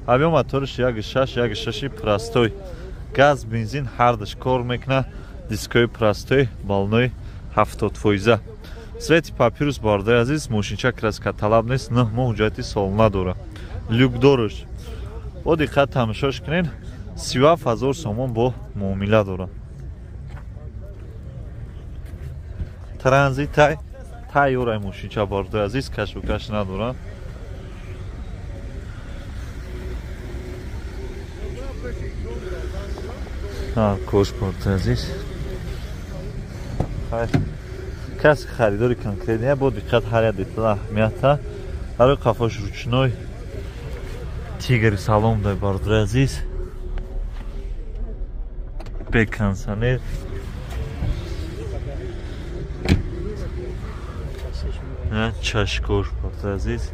Авиа моториш 1.6 простой. Газ, бензин ҳардаш кор мекуна. Дискои простой, балной 70%. Свети папирус бардаи азиз, мошинча краска талаб нест, 9 моҳ ҳуҷҷати солона дора. Люкдорш. Бо диққат тамошош кунед, 37,000 сомон бо муомила дора. Транзит тайёраи мошинча бардаи азиз, кашфу каш надора. Кош бардаи азиз. Каси харидори конкретния бо диққат ҳар як детал аҳамията. Барои қафош ручной тигри салом дай бардаи азиз. Беконсонер. Чашкош бардаи азиз.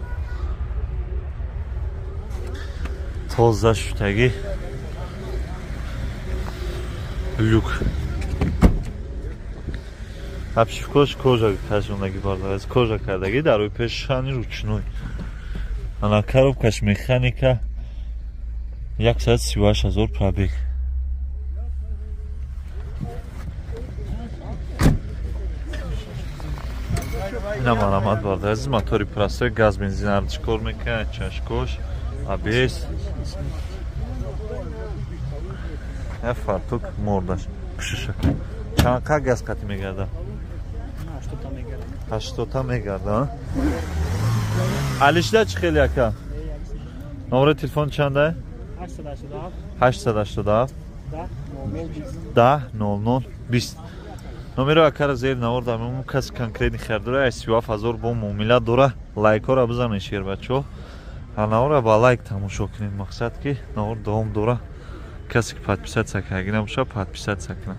Тоза шудагӣ. Люк. Обшивкош кожа кашондаги бардаи азиз. Кожа кардаги дар рӯи пешани ручной. Ана коробкаш механика 138,000 пробег. Ина маромат бардаи азиз. Мотори простой, газ, бензин ҳардаш кор мекунад. Чашкош, ABS. Фартук мордаш. Пушишак. Чанқа газ қати мегарда? 80 мегарда. Алишда чӣ хел яка? Номери телефон чанда? 887 10 00 20. Номери акара зер наварда мемон каси конкретни хардора 37,000 бо муомила дора. Лайкора бизанед шербачо. Навара ба лайк тамошо кунед. Мақсад ки навар давом дора. Каси ки подписатсия кардаги набоша, подписатсия кунад.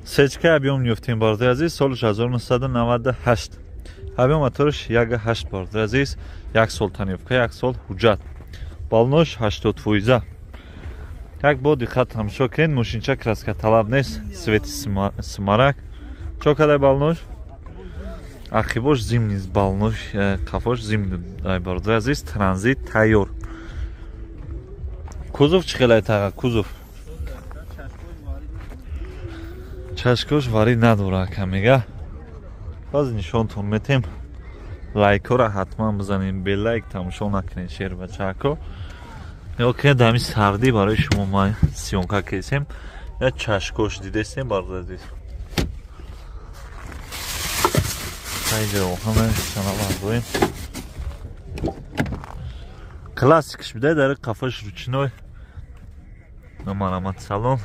Сечка объем нефтин бардаи азиз, солиш 1998. Объем моториш 1.8 бардаи азиз, 1 сол танёвка, 1 сол ҳуҷҷат. Балнош 80%. Як бо диққат тамошо кунед, мошинча краска талаб нест, свети смарак. Чо кадай балнош? Ахибош зимни балнош, қафош зимни бардаи азиз, транзит тайёр. Кузов чӣ хелай тага? Кузов чашкош варӣ надора камега. Баъзе нишонтон метем. Лайкора ҳатман бизанем. Белайк тамошо накунед шербачако. Ёке дами сардӣ барои шумо ман сёнка кесем. Я чашкош дидестем бардаи азиз. Хайҷа оҳана санавардоем. Классикаш бидай дар қафош ручной. Маромат салон.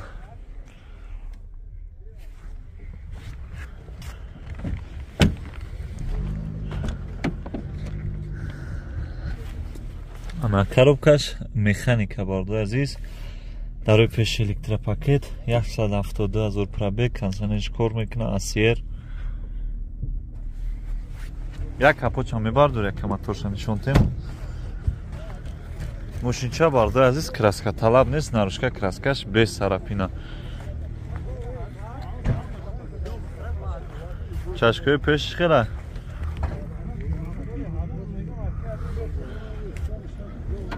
Ана коробкаш механика бардаи азиз. Дар рӯи пеш электропакет 172,000 пробег, консонериш кор мекунад, асер. Як капочам мебардор, як моторша нишонтем. Мошинча бардаи азиз краска талаб нест, нарушка краскаш без сарапина. Чашкои пешиш хела.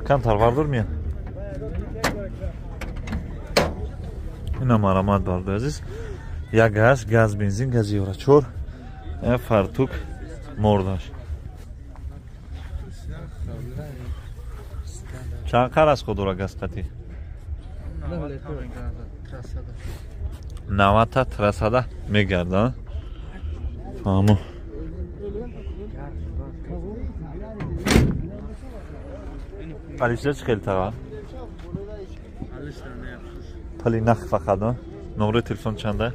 Кантар бардор мия. Ина маромат бардаи азиз. Як газ, бензин, гази ёрачор. Фартук мордаш. Чанд қар аз худ дора газ қати? 90 трасада мегарда. Фаҳмо. Алишда чӣ хел тага? Пали нах фақат. Номери телефон чанда?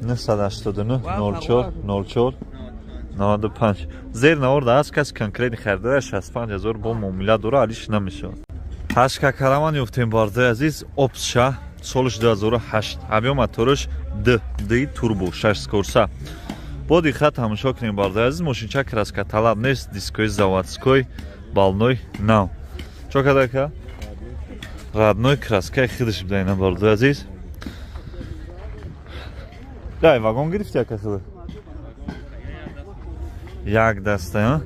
989 04 04 95. Зер наварда аст каси конкретни харидора 65,000 бо муомила дора, алиш намешавад. Ҳашка караман ёфтем бардаи азиз, Opsha, солиш 2008. Объем моториш D турбо 6 скорса. Бо диққат тамошо кунем бардаи азиз, мошинча краска талаб нест, дискои заводской, балной нав. Чо кадака? Родной краскаи хидиш бидайна бардаи азиз. Дай вагон гирифти яка хида? Як даста,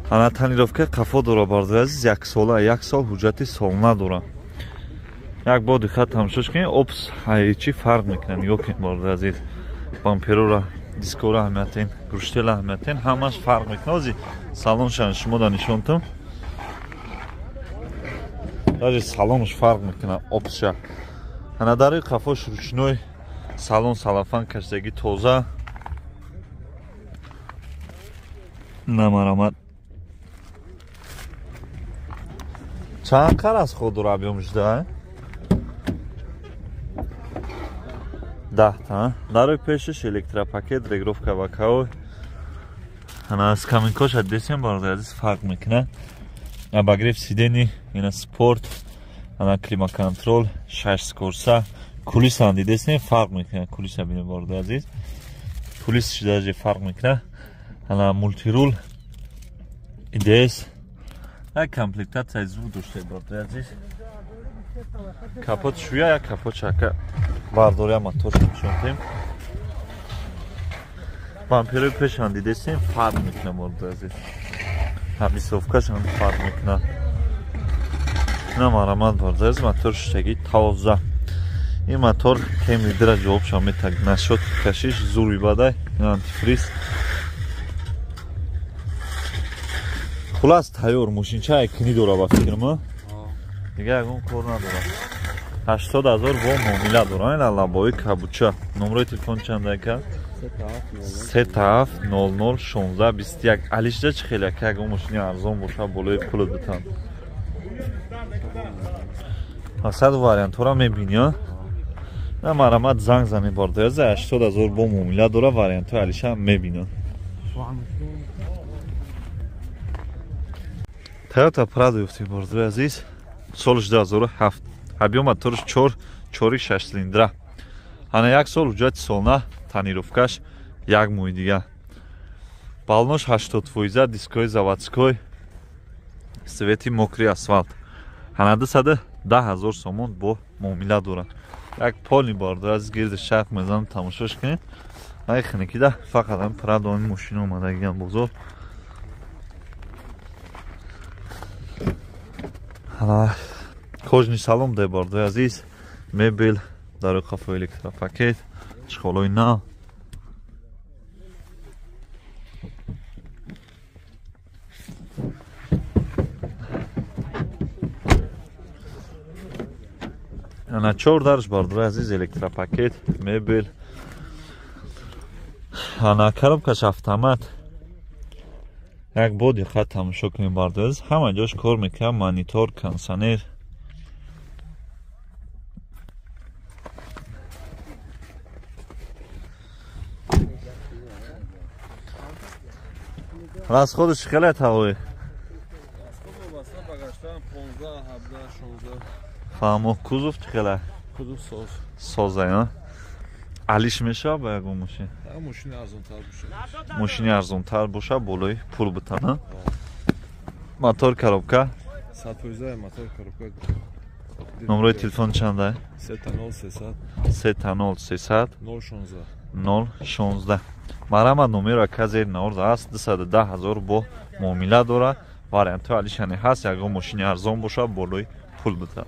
ана танировка қафо дора бардор азиз, 1 сола, 1 сол ҳуҷҷати солна дора. Як бор диққат тамошош кунед, опс ҳайчи фарқ мекунад. Нигоҳ кунед бардор азиз. Бамперора, дискора ҳаматин, круштела ҳаматин, ҳамаш фарқ мекунад. Азиз салоншан шумо да нишон дам. Даже салонш фарқ мекунад, опсша. Ана дари қафош ручной, салон салафан каштаги тоза. Намарамад. Чанд қар аз худ дора объёмшда? 10 та. Дари пешиш электропакет, регировка вакао. Ана с каминкош аддесем бардор азиз фарқ мекунад. Обогрев сидений, ина спорт, ана климаконтрол, 6 скорса, кулиса дидесем фарқ мекунад. Кулиса бинед бардор азиз. Кулисаш даже фарқ мекунад. Ана мультирул, ИДС, як комплектация звук дошта бардор азиз. Капот шуя, як капот чака бардория мотор нишонтем. Бамперои пешан дидесем фарқ мекунад бардор азиз. Ҳамисовкаш ҳам фарқ мекунад. Ина марамат бардор азиз, мотор шутаги тоза. Ин мотор кеми дира ҷавобшон метагид. Нашот кашиш зур бадай, ин антифриз. Хулас тайёр мошинча якини дора ба фирма. Дига ягон кор надора. 80,000 бо муомила дора. Ин лабои кабуча. Номерои телефон чанда ка? 37001621. Алишҷа чӣ хеле ка ягон мошини арзон боша болои пулат битан. Асад вариантора мебини. На марамат занг зани бардор азиз, 80,000 бо муомила дора, вариантои алиша мебини. Toyota Prado ёфти бардор азиз. Соли 2007. Объём моториш 4.6 цилиндра. Ана 1 сол ҳуҷҷати солна, танировкаш 1 моҳи дига. Балнош 80%, дискои заводской, свети мокри асфалт. Ана 210,000 сомон бо муомила дора. Як полни бардор азиз, гирди шарқ мезанам тамошош кунед. Ай хиникида фақат ам Prado ин мошина омадагиам бозор. Ана кожни салон дай бардор азиз, мебел, дарои қафо электропакет, чиқолои нав. Ана 4 дарш бардор азиз, электропакет, мебел. Ана коробкаш автомат. Як бор диққат тамошо кунед бардор азиз, ҳама ҷош кор мекунад, монитор, кондиционер. расходиш чӣ хеле тавои? фаҳмо кузов чӣ хеле? Кузов соз. Соза, я? Алиш мешава ба ягон мошин? Мошини арзонтар боша. Мошини арзонтар боша, болои пул битана. Мотор, коробка? 100% мотор, коробка. Номерои телефон чанда? 30300 30300 016. 016. Марамад номеро казер наорда аст, 210,000 бо муомила дора. Вариантои алишане ҳаст, ягон мошини арзон боша, болои пул бита.